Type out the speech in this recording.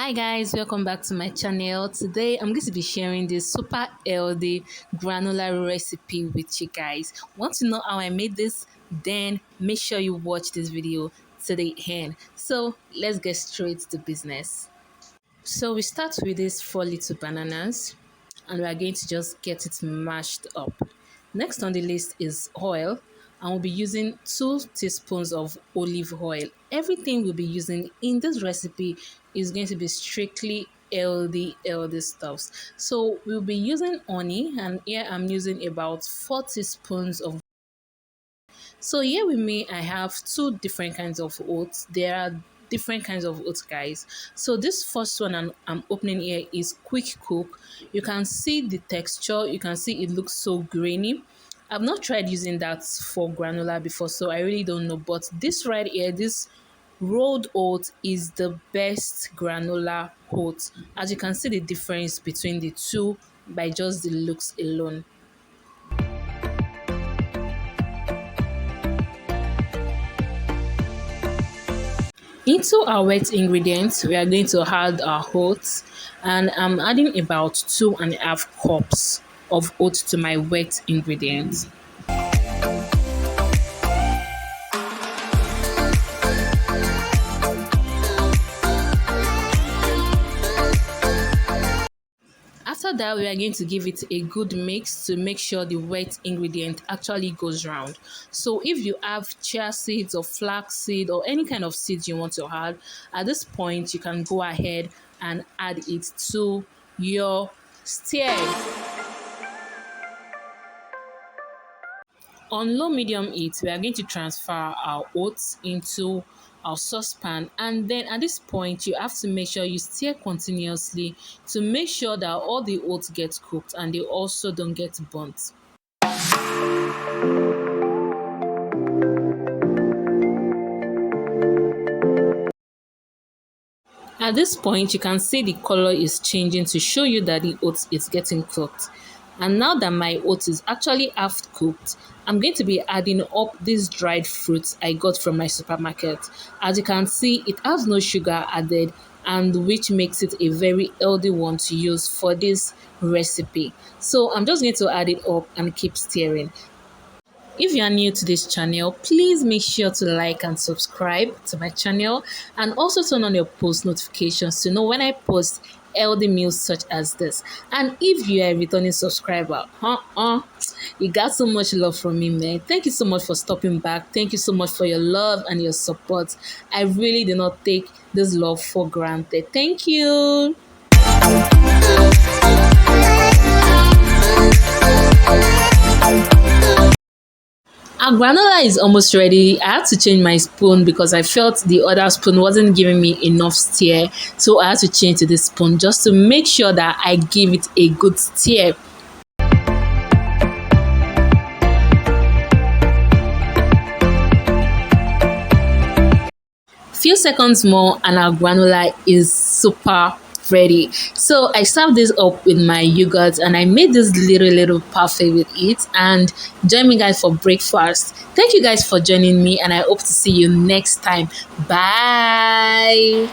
Hi guys, welcome back to my channel. Today I'm going to be sharing this super healthy granola recipe with you guys. Want to know how I made this? Then make sure you watch this video to the end. So let's get straight to business. So we start with these 4 little bananas and we are going to just get it mashed up. Next on the list is oil, and we'll be using 2 teaspoons of olive oil. Everything we'll be using in this recipe is going to be strictly healthy stuffs. So we'll be using honey, and here I'm using about 4 teaspoons of. So here with me, I have 2 different kinds of oats. There are different kinds of oats, guys. So this first one I'm opening here is quick cook. You can see the texture. You can see it looks so grainy. I've not tried using that for granola before, so I really don't know. But this right here, this rolled oat is the best granola oat. As you can see the difference between the two by just the looks alone. Into our wet ingredients, we are going to add our oats, and I'm adding about 2.5 cups of oats to my wet ingredients. After that, we are going to give it a good mix to make sure the wet ingredient actually goes round. So if you have chia seeds or flax seed or any kind of seeds you want to add, at this point you can go ahead and add it to your stir. On low medium heat, we are going to transfer our oats into our saucepan, and then at this point you have to make sure you stir continuously to make sure that all the oats get cooked and they also don't get burnt. At this point, you can see the color is changing to show you that the oats is getting cooked. And now that my oats is actually half cooked, I'm going to be adding up these dried fruits I got from my supermarket. As you can see, it has no sugar added, and which makes it a very healthy one to use for this recipe. So I'm just going to add it up and keep stirring. If you are new to this channel, please make sure to like and subscribe to my channel, and also turn on your post notifications to know when I post healthy meals such as this. And if you are a returning subscriber, you got so much love from me, man. Thank you so much for stopping back. Thank you so much for your love and your support. I really do not take this love for granted. Thank you. Our granola is almost ready. I had to change my spoon because I felt the other spoon wasn't giving me enough stir. So I had to change to this spoon just to make sure that I give it a good stir. Few seconds more and our granola is super ready. So I served this up with my yogurt, and I made this little parfait with it. And join me guys for breakfast. Thank you guys for joining me, and I hope to see you next time. Bye.